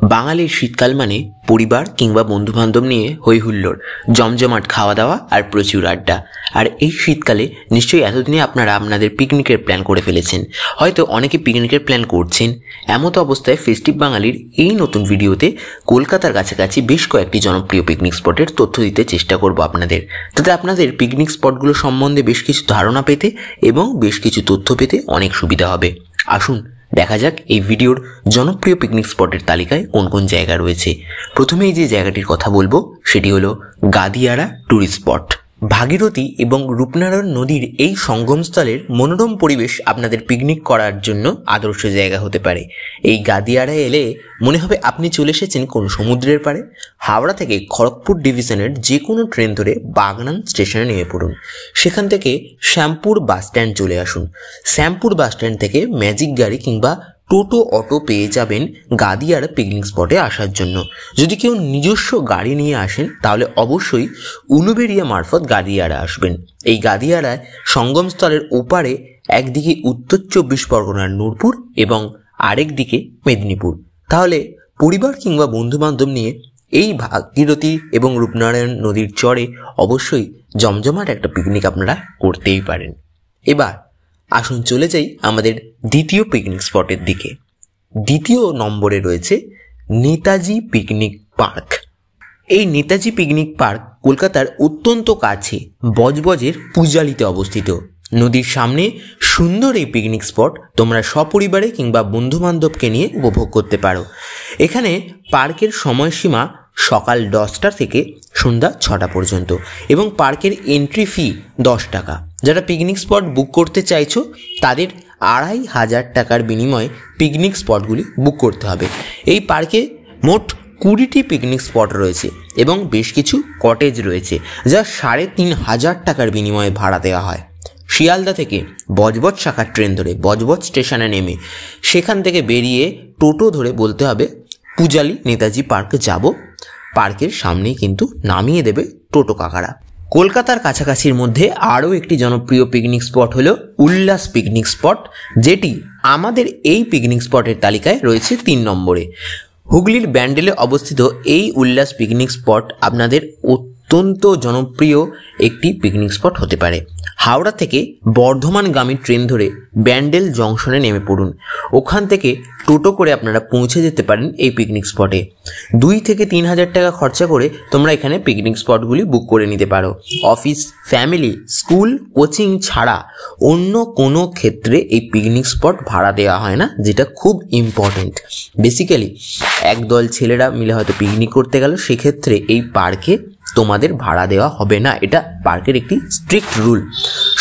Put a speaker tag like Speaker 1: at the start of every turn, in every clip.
Speaker 1: বাঙালির শীতকাল মানে পরিবার কিংবা বন্ধুবান্ধব নিয়ে হই হুল্লোড়, জমজমাট খাওয়া দাওয়া আর প্রচুর আড্ডা। আর এই শীতকালে নিশ্চয়ই এতদিনে আপনারা আপনাদের পিকনিকের প্ল্যান করে ফেলেছেন, হয়তো অনেকে পিকনিকের প্ল্যান করছেন। এমতো অবস্থায় ফেস্টিভ বাঙালির এই নতুন ভিডিওতে কলকাতার কাছাকাছি বেশ কয়েকটি জনপ্রিয় পিকনিক স্পটের তথ্য দিতে চেষ্টা করব আপনাদের, তাতে আপনাদের পিকনিক স্পটগুলো সম্বন্ধে বেশ কিছু ধারণা পেতে এবং বেশ কিছু তথ্য পেতে অনেক সুবিধা হবে। আসুন দেখা যাক এই ভিডিওর জনপ্রিয় পিকনিক স্পটের তালিকায় কোন কোন জায়গা রয়েছে। প্রথমেই যে জায়গাটির কথা বলবো সেটি হলো গাদিয়াড়া ট্যুরিস্ট স্পট। ভাগীরথী এবং রূপনারায়ণ নদীর এই সঙ্গমস্থলের মনোরম পরিবেশ আপনাদের পিকনিক করার জন্য আদর্শ জায়গা হতে পারে। এই গাদিয়াড়ায় এলে মনে হবে আপনি চলে এসেছেন কোন সমুদ্রের পাড়ে। হাওড়া থেকে খড়গপুর ডিভিশনের যে কোনো ট্রেন ধরে বাগনান স্টেশনে নেমে পড়ুন। সেখান থেকে শ্যামপুর বাস স্ট্যান্ড চলে আসুন। শ্যামপুর বাস স্ট্যান্ড থেকে ম্যাজিক গাড়ি কিংবা টোটো অটো পেয়ে যাবেন গাদিয়াড়া পিকনিক স্পটে আসার জন্য। যদি কেউ নিজস্ব গাড়ি নিয়ে আসেন তাহলে অবশ্যই উলুবেড়িয়া মারফত গাদিয়াড়া আসবেন। এই গাদিয়াড়ায় সঙ্গমস্থলের ওপারে একদিকে উত্তর 24 পরগনার নূরপুর এবং আরেক দিকে মেদিনীপুর। তাহলে পরিবার কিংবা বন্ধুবান্ধব নিয়ে এই ভাগীরথী এবং রূপনারায়ণ নদীর চরে অবশ্যই জমজমাট একটা পিকনিক আপনারা করতেই পারেন। এবার আসুন চলে যাই আমাদের দ্বিতীয় পিকনিক স্পটের দিকে। দ্বিতীয় নম্বরে রয়েছে নেতাজি পিকনিক পার্ক। এই নেতাজি পিকনিক পার্ক কলকাতার অত্যন্ত কাছে বজবজের পূজালিতে অবস্থিত। নদীর সামনে সুন্দর এই পিকনিক স্পট তোমরা সপরিবারে কিংবা বন্ধুবান্ধবকে নিয়ে উপভোগ করতে পারো। এখানে পার্কের সময়সীমা সকাল 10টা থেকে সন্ধ্যা 6টা পর্যন্ত এবং পার্কের এন্ট্রি ফি 10 টাকা। যারা পিকনিক স্পট বুক করতে চাইছো তাদের 2500 টাকার বিনিময়ে পিকনিক স্পটগুলি বুক করতে হবে। এই পার্কে মোট 20টি পিকনিক স্পট রয়েছে এবং বেশ কিছু কটেজ রয়েছে যা 3500 টাকার বিনিময়ে ভাড়া দেওয়া হয়। শিয়ালদা থেকে বজবজ শাখার ট্রেন ধরে বজবজ স্টেশনে নেমে সেখান থেকে বেরিয়ে টোটো ধরে বলতে হবে পূজালি নেতাজি পার্কে যাব। পার্কের সামনেই কিন্তু নামিয়ে দেবে টোটো কাকারা। কলকাতার কাছাকাছির মধ্যে আরও একটি জনপ্রিয় পিকনিক স্পট হলো উল্লাস পিকনিক স্পট, যেটি আমাদের এই পিকনিক স্পটের তালিকায় রয়েছে 3 নম্বরে। হুগলির ব্যান্ডেলে অবস্থিত এই উল্লাস পিকনিক স্পট আপনাদের অত্যন্ত জনপ্রিয় একটি পিকনিক স্পট হতে পারে। হাওড়া থেকে বর্ধমানগামী ট্রেন ধরে ব্যান্ডেল জংশনে নেমে পড়ুন। ওখান থেকে টোটো করে আপনারা পৌঁছে যেতে পারেন এই পিকনিক স্পটে। 2 থেকে 3,000 টাকা খরচা করে তোমরা এখানে পিকনিক স্পটগুলি বুক করে নিতে পারো। অফিস, ফ্যামিলি, স্কুল, কোচিং ছাড়া অন্য কোনো ক্ষেত্রে এই পিকনিক স্পট ভাড়া দেওয়া হয় না, যেটা খুব ইম্পর্টেন্ট। বেসিক্যালি একদল ছেলেরা মিলে হয়তো পিকনিক করতে গেল, সেক্ষেত্রে এই পার্কে তোমাদের ভাড়া দেওয়া হবে না, এটা পার্কের একটি স্ট্রিক্ট রুল।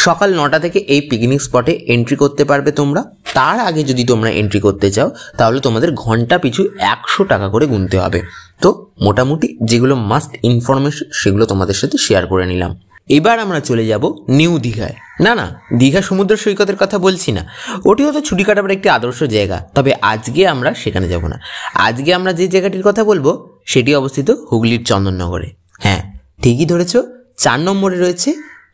Speaker 1: সকাল 9টা থেকে এই পিকনিক স্পটে এন্ট্রি করতে পারবে তোমরা। তার আগে যদি তোমরা এন্ট্রি করতে চাও তাহলে তোমাদের ঘন্টা পিছু 100 টাকা করে গুনতে হবে। তো মোটামুটি যেগুলো মাস্ট ইনফরমেশন সেগুলো তোমাদের সাথে শেয়ার করে নিলাম। এবার আমরা চলে যাব নিউ দীঘায়। না, দীঘা সমুদ্র সৈকতের কথা বলছি না, ওটিও তো ছুটি কাটাবার একটি আদর্শ জায়গা। তবে আজকে আমরা সেখানে যাব না। আজকে আমরা যে জায়গাটির কথা বলবো সেটি অবস্থিত হুগলির চন্দননগরে। হ্যাঁ, ঠিকই ধরেছ, 4 নম্বরে রয়েছে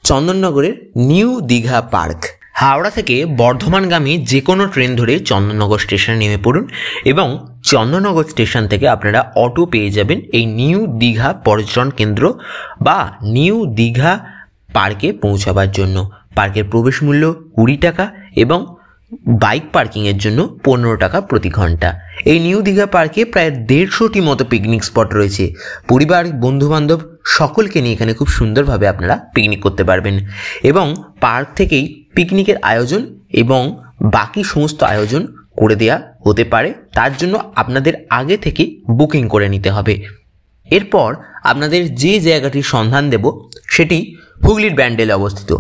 Speaker 1: চন্দননগরের নিউ দীঘা পার্ক। হাওড়া থেকে বর্ধমানগামী যে কোনো ট্রেন ধরে চন্দননগর স্টেশনে নেমে পড়ুন এবং চন্দননগর স্টেশন থেকে আপনারা অটো পেয়ে যাবেন এই নিউ দীঘা পর্যটন কেন্দ্র বা নিউ দীঘা পার্কে পৌঁছাবার জন্য। পার্কের প্রবেশ মূল্য 20 টাকা এবং বাইক পার্কিংয়ের জন্য 15 টাকা প্রতি ঘন্টা। এই নিউ দীঘা পার্কে প্রায় 150টি মতো পিকনিক স্পট রয়েছে। পরিবার, বন্ধুবান্ধব সকলকে নিয়ে এখানে খুব সুন্দরভাবে আপনারা পিকনিক করতে পারবেন এবং পার্ক থেকেই পিকনিকের আয়োজন এবং বাকি সমস্ত আয়োজন করে দেয়া হতে পারে। তার জন্য আপনাদের আগে থেকে বুকিং করে নিতে হবে। এরপর আপনাদের যে জায়গাটির সন্ধান দেব সেটি হুগলির ব্যান্ডেলে অবস্থিত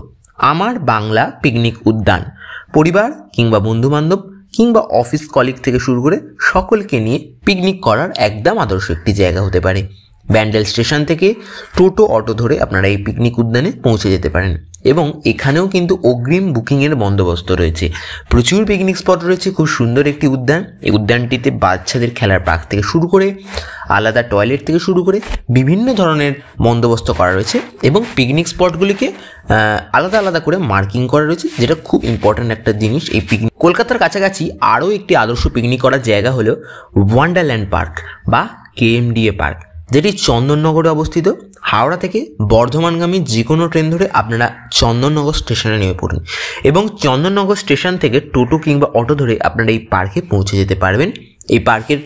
Speaker 1: আমার বাংলা পিকনিক উদ্যান। পরিবার কিংবা বন্ধুবান্ধব কিংবা অফিস কলিগ থেকে শুরু করে সকলকে নিয়ে পিকনিক করার একদম আদর্শ একটি জায়গা হতে পারে। ব্যান্ডেল স্টেশন থেকে টোটো অটো ধরে আপনারা এই পিকনিক উদ্যানে পৌঁছে যেতে পারেন এবং এখানেও কিন্তু অগ্রিম বুকিংয়ের বন্দোবস্ত রয়েছে। প্রচুর পিকনিক স্পট রয়েছে, খুব সুন্দর একটি উদ্যান। এই উদ্যানটিতে বাচ্চাদের খেলার পার্ক থেকে শুরু করে আলাদা টয়লেট থেকে শুরু করে বিভিন্ন ধরনের বন্দোবস্ত করা রয়েছে এবং পিকনিক স্পটগুলিকে আলাদা আলাদা করে মার্কিং করা রয়েছে, যেটা খুব ইম্পর্ট্যান্ট একটা জিনিস এই পিকনিক। কলকাতার কাছাকাছি আরও একটি আদর্শ পিকনিক করার জায়গা হলো ওয়ান্ডারল্যান্ড পার্ক বা KMDA পার্ক, যেটি চন্দননগরে অবস্থিত। হাওড়া থেকে বর্ধমানগামী যে কোনো ট্রেন ধরে আপনারা চন্দননগর স্টেশনে নেমে পড়ুন এবং চন্দননগর স্টেশন থেকে টোটো কিংবা অটো ধরে আপনারা এই পার্কে পৌঁছে যেতে পারবেন। এই পার্কের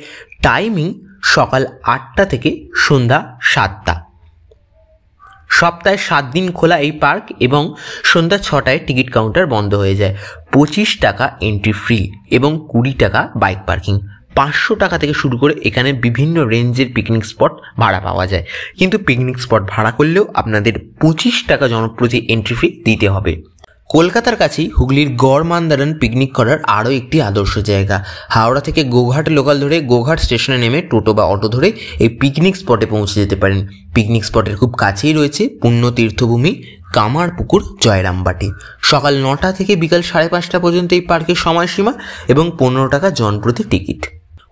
Speaker 1: টাইমিং সকাল 8টা থেকে সন্ধ্যা 7টা। সপ্তাহে 7 দিন খোলা এই পার্ক এবং সন্ধ্যা 6টায় টিকিট কাউন্টার বন্ধ হয়ে যায়। 25 টাকা এন্ট্রি ফ্রি এবং 20 টাকা বাইক পার্কিং। 500 টাকা থেকে শুরু করে এখানে বিভিন্ন রেঞ্জের পিকনিক স্পট ভাড়া পাওয়া যায়, কিন্তু পিকনিক স্পট ভাড়া করলেও আপনাদের 25 টাকা জনপ্রতি এন্ট্রি ফি দিতে হবে। কলকাতার কাছেই হুগলির গড় মান্দারণ পিকনিক করার আরও একটি আদর্শ জায়গা। হাওড়া থেকে গোঘাট লোকাল ধরে গোঘাট স্টেশনে নেমে টোটো বা অটো ধরে এই পিকনিক স্পটে পৌঁছে যেতে পারেন। পিকনিক স্পটের খুব কাছেই রয়েছে পুণ্য তীর্থভূমি কামারপুকুর জয়রামবাটি। সকাল 9টা থেকে বিকাল 5:30 পর্যন্ত এই পার্কের সময়সীমা এবং 15 টাকা জনপ্রতি টিকিট।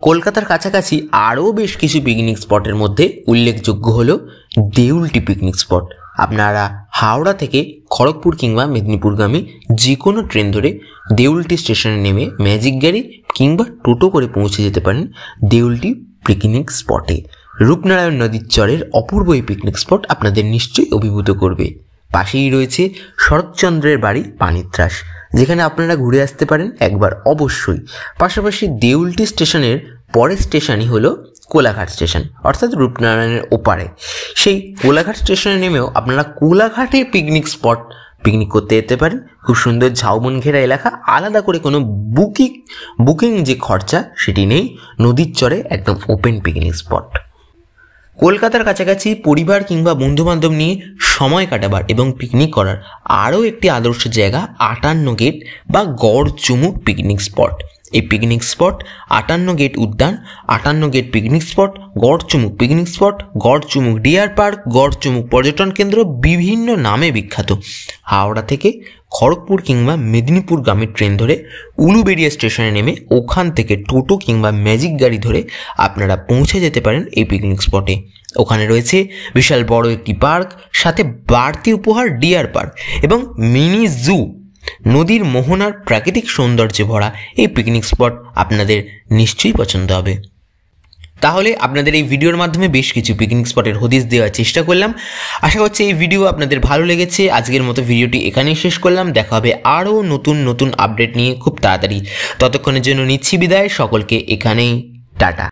Speaker 1: কলকাতার কাছাকাছি আরও বেশ কিছু পিকনিক স্পটের মধ্যে উল্লেখযোগ্য হলো দেউলটি পিকনিক স্পট। আপনারা হাওড়া থেকে খড়গপুর কিংবা মেদিনীপুরগামী যে কোনো ট্রেন ধরে দেউলটি স্টেশনে নেমে ম্যাজিক গাড়ি কিংবা টোটো করে পৌঁছে যেতে পারেন দেউলটি পিকনিক স্পটে। রূপনারায়ণ নদীর চরের অপূর্ব এই পিকনিক স্পট আপনাদের নিশ্চয়ই অভিভূত করবে। পাশেই রয়েছে শরৎচন্দ্রের বাড়ি পানিত্রাস, যেখানে আপনারা ঘুরে আসতে পারেন একবার অবশ্যই। পাশাপাশি দেউলটি স্টেশনের পরের স্টেশনই হলো কোলাঘাট স্টেশন, অর্থাৎ রূপনারায়ণের ওপারে। সেই কোলাঘাট স্টেশনে নেমেও আপনারা কোলাঘাটে পিকনিক করতে যেতে পারেন। খুব সুন্দর ঝাউবন ঘেরা এলাকা, আলাদা করে কোনো বুকিং যে খরচা সেটি নেই। নদীর চরে একদম ওপেন পিকনিক স্পট। কলকাতার কাছাকাছি পরিবার কিংবা বন্ধুবান্ধব নিয়ে সময় কাটাবার এবং পিকনিক করার আরও একটি আদর্শ জায়গা 58 গেট বা গড়চুমুক পিকনিক স্পট। এই পিকনিক স্পট 58 গেট উদ্যান, 58 gate picnic spot, Garchumuk picnic spot, Garchumuk deer park, Garchumuk পর্যটন কেন্দ্র বিভিন্ন নামে বিখ্যাত। হাওড়া থেকে খড়গপুর কিংবা মেদিনীপুরগামী ট্রেন ধরে উলুবেড়িয়া স্টেশনে নেমে ওখান থেকে টোটো কিংবা ম্যাজিক গাড়ি ধরে আপনারা পৌঁছে যেতে পারেন এই পিকনিক স্পটে। ওখানে রয়েছে বিশাল বড় একটি পার্ক, সাথে বাড়তি উপহার ডিয়ার পার্ক এবং মিনি জু। নদীর মোহনার প্রাকৃতিক সৌন্দর্যে ভরা এই পিকনিক স্পট আপনাদের নিশ্চয়ই পছন্দ হবে। তাহলে আপনাদের এই ভিডিওর মাধ্যমে বেশ কিছু পিকনিক স্পটের হদিস দেওয়ার চেষ্টা করলাম। আশা করছি এই ভিডিও আপনাদের ভালো লেগেছে। আজকের মতো ভিডিওটি এখানেই শেষ করলাম। দেখা হবে আরও নতুন আপডেট নিয়ে খুব তাড়াতাড়ি। ততক্ষণের জন্য নিচ্ছি বিদায়। সকলকে এখানেই টাটা।